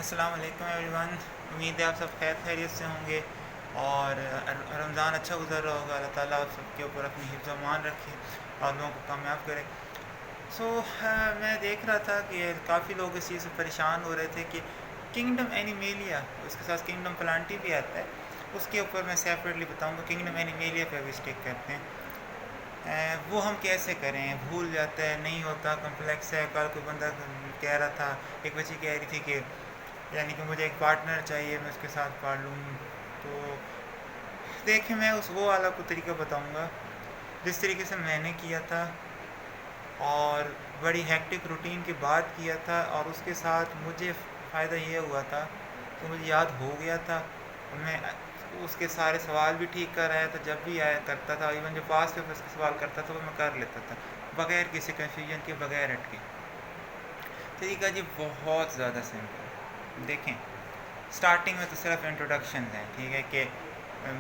अस्सलाम वालेकुम एवरीवन। उम्मीद है आप सब खैर खैरियत से होंगे और रमज़ान अच्छा गुजर रहा होगा। अल्लाह ताला आप सबके ऊपर अपनी हिफ्ज़ अमान रखे और लोगों को कामयाब करे। मैं देख रहा था कि काफ़ी लोग इस चीज़ से परेशान हो रहे थे कि किंगडम एनिमेलिया, उसके साथ किंगडम प्लांटी भी आता है, उसके ऊपर मैं सेपरेटली बताऊंगा। किंगडम एनिमेलिया पे अभी स्टिक करते हैं। वो हम कैसे करें, भूल जाता है, नहीं होता, कम्प्लेक्स है। कल कोई बंदा कह रहा था, एक बच्ची कह रही थी कि यानी कि मुझे एक पार्टनर चाहिए, मैं उसके साथ पढ़ लूँ। तो देखें, मैं उस वो वाला को तरीका बताऊँगा जिस तरीके से मैंने किया था और बड़ी हेक्टिक रूटीन के बाद किया था, और उसके साथ मुझे फ़ायदा ये हुआ था कि मुझे याद हो गया था। मैं उसके सारे सवाल भी ठीक कर आया था, जब भी आया करता था। इवन जो पास पेपर्स के सवाल करता था वो मैं कर लेता था बगैर किसी कन्फ्यूजन के, बगैर अटके। तरीका जी बहुत ज़्यादा सिंपल। देखें, स्टार्टिंग में तो सिर्फ इंट्रोडक्शन है, ठीक है, कि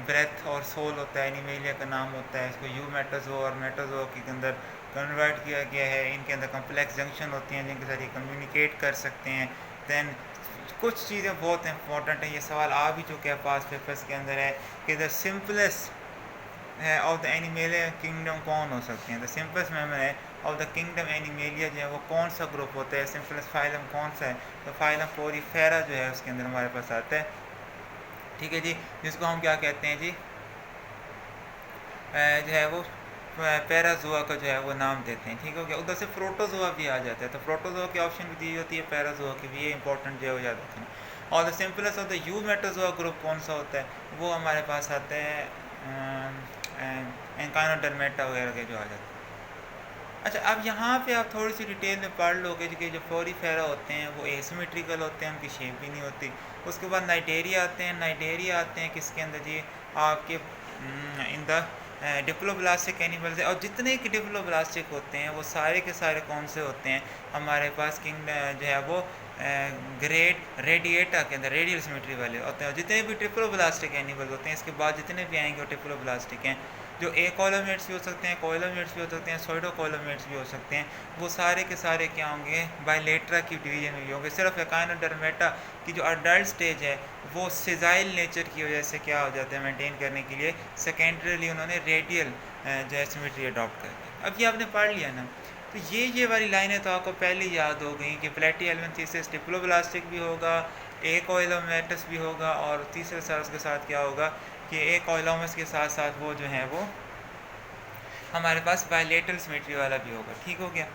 ब्रेथ और सोल होता है, एनिमेलिया का नाम होता है। इसको यू मेटाजो और मेटाजो के अंदर कन्वर्ट किया गया है। इनके अंदर कम्प्लेक्स जंक्शन होती हैं जिनके साथ ये कम्युनिकेट कर सकते हैं। दैन कुछ चीज़ें बहुत इंपॉर्टेंट हैं, ये सवाल आ भी चुके हैं पास पेपर्स के अंदर, है कि द सिंपलेस्ट है ऑफ द एनिमेलिया किंगडम कौन हो सकते हैं। द सिंपलेस्ट मेंबर है ऑफ द किंगडम एनिमेलिया जो है वो कौन सा ग्रुप होता है, सिंपलेस्ट फाइलम कौन सा है। तो फाइलम पोरीफेरा जो है उसके अंदर हमारे पास आता है, ठीक है जी, जिसको हम क्या कहते हैं जी, जो है वो पैराजोआ का जो है वो नाम देते हैं, ठीक हो गया। उधर से प्रोटोजोआ भी आ जाता है, तो प्रोटोजोआ की ऑप्शन भी दी होती है, पैराजोआ की भी, ये इंपॉर्टेंट जो है वो याद रखना। और the simplest of the you Metazoa group कौन सा होता है, वो हमारे पास आता है एनकाइनोडर्मेटा वगैरह के जो आ जाते हैं। अच्छा, अब यहाँ पे आप थोड़ी सी डिटेल में पढ़ लोगे कि जो पोरीफेरा होते हैं वो एसिमेट्रिकल होते हैं, उनकी शेप भी नहीं होती। उसके बाद नाइटेरिया आते हैं। नाइटेरिया आते हैं किसके अंदर जी, आपके इन द डिप्लोब्लास्टिक एनिमल्स है। और जितने के डिप्लोब्लास्टिक होते हैं वो सारे के सारे कौन से होते हैं हमारे पास, किंग जो है वो ग्रेड रेडिएटा के अंदर रेडियल सिमेट्री वाले होते हैं। जितने भी ट्रिप्लोब्लास्टिक एनिमल्स होते हैं, इसके बाद जितने भी आएंगे वो ट्रिप्लोब्लास्टिक हैं। जो ए कॉलोमेट्स भी हो सकते हैं, कॉलोमेट्स भी हो सकते हैं, सोइडो कॉलोमेट्स भी हो सकते हैं, वो सारे के सारे क्या होंगे, बायलेट्रा की डिवीजन में भी होंगे। सिर्फ एकाइनोडर्मेटा की जो अडल्ट स्टेज है वो सिजाइल नेचर की वजह से क्या हो जाता है, मेंटेन करने के लिए सेकेंडरीली उन्होंने रेडियल जो है सिमेट्री अडॉप्ट कर दी। अब ये आपने पढ़ लिया ना, तो ये वाली लाइनें तो आपको पहले ही याद हो गई कि प्लेटीहेल्मिन्थेसिस डिप्लोब्लास्टिक भी होगा, एक ऑयलोमेटस भी होगा, और तीसरे साल उसके साथ क्या होगा कि एक ऑयलोमस के साथ साथ वो जो है वो हमारे पास बायलेटरल सिमेट्री वाला भी होगा, ठीक हो गया।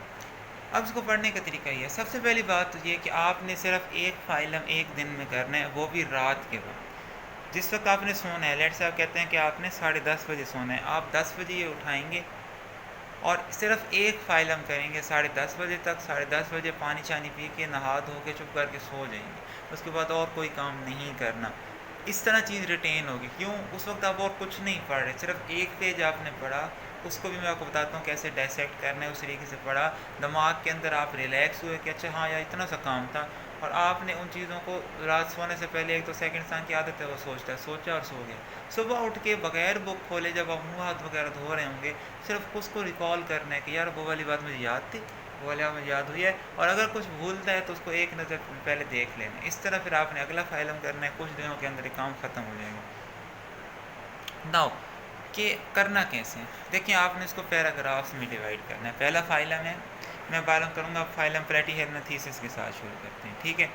अब इसको पढ़ने का तरीका ये है, सबसे पहली बात तो ये कि आपने सिर्फ एक फाइलम एक दिन में करना है, वो भी रात के वक्त। जिस वक्त आपने सोना है, लेट से आप कहते हैं कि आपने 10:30 बजे सोना है, आप 10 बजे ये उठाएंगे और सिर्फ एक फाइलम करेंगे 10:30 बजे तक। 10:30 बजे पानी शानी पी के नहा धो के चुप करके सो जाएंगे, उसके बाद और कोई काम नहीं करना। इस तरह चीज़ रिटेन होगी। क्यों? उस वक्त आप और कुछ नहीं पढ़ रहे, सिर्फ एक पेज आपने पढ़ा। उसको भी मैं आपको बताता हूँ कैसे डायसेक्ट करना है, उस तरीके से पढ़ा। दिमाग के अंदर आप रिलैक्स हुए कि अच्छा हाँ यार इतना सा काम था, और आपने उन चीज़ों को रात सोने से पहले, एक तो सेकंड इंसान की आदत है वो सोचता है, सोचा और सो गया। सुबह उठ के बगैर बुक खोले जब आप मुँह हाथ वगैरह धो रहे होंगे, सिर्फ उसको रिकॉल करना है कि यार वो वाली बात मुझे याद थी, वो वाली बात मुझे याद हुई है। और अगर कुछ भूलता है तो उसको एक नज़र पहले देख लेना। इस तरह फिर आपने अगला फाइलम करना है, कुछ दिनों के अंदर काम ख़त्म हो जाएगा। नाउ कि करना कैसे है, देखिए आपने इसको पैराग्राफ्स में डिवाइड करना है। पहला फाइलम है, मैं बालम करूँगा फाइलम प्लेटीहेल्मिन्थेसिस के साथ शुरू करते हैं, ठीक है।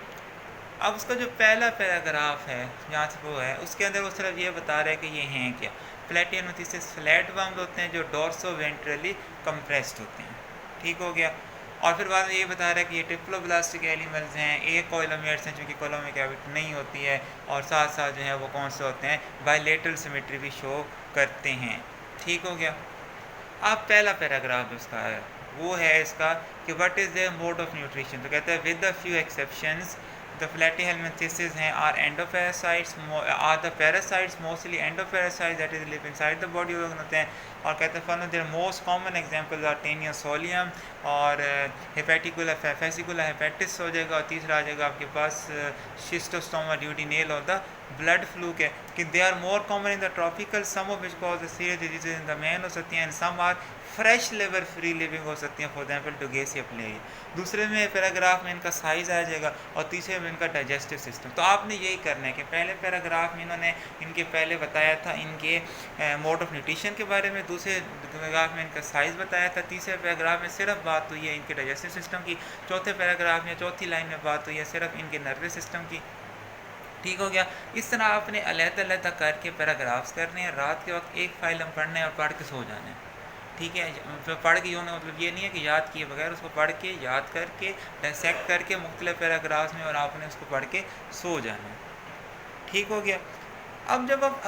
अब उसका जो पहला पैराग्राफ है जहाँ से वो है, उसके अंदर वो सिर्फ ये बता रहा है कि ये हैं क्या। प्लेटीहेल्मिन्थेसिस फ्लैट वर्म्स होते हैं जो डोर्सो वेंट्रली कंप्रेस्ड होते हैं, ठीक हो गया। और फिर बाद में ये बता रहा है कि ये ट्रिप्लोब्लास्टिक एनिमल्स हैं, एक कॉलोमेट्स हैं चूँकि कॉलोमिक कैविटी नहीं होती है, और साथ साथ जो है वो कौन से होते हैं, बायलेटरल सिमेट्री भी शो करते हैं, ठीक हो गया। अब पहला पैराग्राफ उसका है वो है इसका कि what is the mode of nutrition. तो कहता है with the few exceptions the platyhelminthes हैं are endoparasites, are the parasites mostly endoparasites that is live inside the body organ होते हैं। और कहते हैं follow their most common examples are taenia solium और हेपेटिकुला फेसिकुला हेपेटिस हो जाएगा, और तीसरा आ जाएगा आपके पास शिस्टोस्टोमा ड्यूडिनेल और द ब्लड फ्लूक है कि they are more common in the tropical, some of which cause the serious diseases in the man हो सकती हैं, and some are fresh labour free living हो सकती है फॉर एग्जाम्पल टू गेस या play. दूसरे में पैराग्राफ में इनका साइज़ आ जाएगा और तीसरे में इनका डाइजेस्टिव सिस्टम। तो आपने यही करना है कि पहले पैराग्राफ में इन्होंने इनके पहले बताया था इनके मोड ऑफ न्यूट्रिशन के बारे में, दूसरे पैराग्राफ में इनका साइज़ बताया था, तीसरे पैराग्राफ में सिर्फ बात हुई है इनके डाइजेस्टिव सिस्टम की, चौथे पैराग्राफ में चौथी लाइन में बात हुई है सिर्फ इनके नर्वस सिस्टम की। ठीक हो गया। इस तरह आपने अलग-अलग करके पैराग्राफ्स करने हैं, रात के वक्त एक फ़ाइल हम पढ़ने हैं और पढ़ के सो जाना है। ठीक है, तो पढ़ के होना मतलब ये नहीं है कि याद किए बगैर, उसको पढ़ के याद करके डायसेक्ट करके मुख्तलिफ पैराग्राफ्स में और आपने उसको पढ़ के सो जाना है। ठीक हो गया। अब जब आप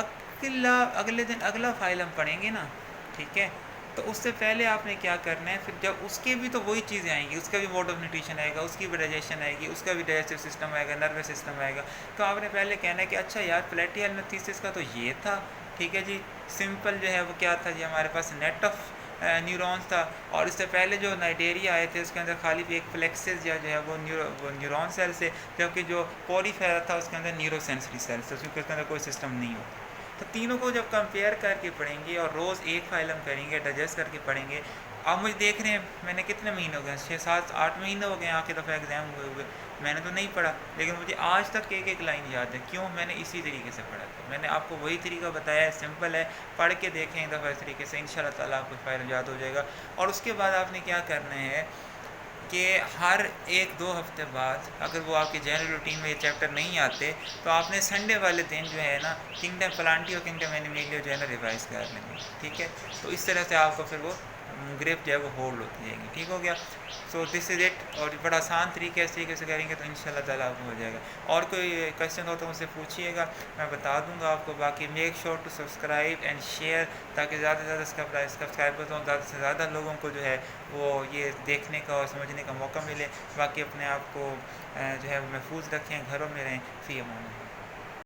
अगले दिन अगला फ़ाइल हम पढ़ेंगे ना, ठीक है, तो उससे पहले आपने क्या करना है, फिर जब उसके भी तो वही चीज़ें आएंगी, उसका भी मोड ऑफ न्यूट्रिशन आएगा, उसकी भी डाइजेशन आएगी, उसका भी डाइजेस्टिव सिस्टम आएगा, नर्वस सिस्टम आएगा। तो आपने पहले कहना है कि अच्छा यार प्लेटी हेलमिंथेसिस का तो ये था, ठीक है जी, सिंपल जो है वो क्या था जी, हमारे पास नेट ऑफ न्यूरॉन्स था, और इससे पहले जो नाइटेरिया आए थे उसके अंदर खाली भी एक फ्लेक्सेस या जो है वो न्यूरॉन सेल्स है, जबकि जो पोरीफेरा था उसके अंदर न्यूरोसेंसरी सेल्स है, उसके अंदर कोई सिस्टम नहीं होता। तो तीनों को जब कंपेयर करके पढ़ेंगे और रोज़ एक फाइल हम करेंगे, डाइजेस्ट करके पढ़ेंगे। आप मुझे देख रहे हैं मैंने कितने महीने हो गए, 6 7 8 महीने हो गए आखिरी दफ़ा एग्ज़ाम हुए, मैंने तो नहीं पढ़ा, लेकिन मुझे आज तक एक एक लाइन याद है। क्यों? मैंने इसी तरीके से पढ़ा था, मैंने आपको वही तरीका बताया है, सिंपल है, पढ़ के देखें एक दफ़ा इस तरीके से, इंशाल्लाह ताला आपको फाइल याद हो जाएगा। और उसके बाद आपने क्या करना है कि हर 1 2 हफ्ते बाद अगर वो आपके जनरल रूटीन में ये चैप्टर नहीं आते तो आपने संडे वाले दिन जो है ना किंगडम प्लांटी और किंगडम एनिमेलियो जो है ना रिवाइज कर लेंगे। ठीक है, तो इस तरह से आपको फिर वो ग्रिप जो है वो होल्ड होती जाएगी। ठीक हो गया। सो दिस इज़ इट, और बड़ा आसान तरीके इस तरीके से करेंगे तो इंशाल्लाह ताला आपको हो जाएगा। और कोई क्वेश्चन हो तो मुझसे पूछिएगा, मैं बता दूंगा आपको। बाकी make sure to subscribe and share, ताकि ज़्यादा से ज़्यादा सब्सक्राइबर्स हों, ज़्यादा से ज़्यादा लोगों को जो है वो ये देखने का और समझने का मौका मिले। बाकी अपने आप को जो है महफूज रखें, घरों में रहें। फ़ी अमान।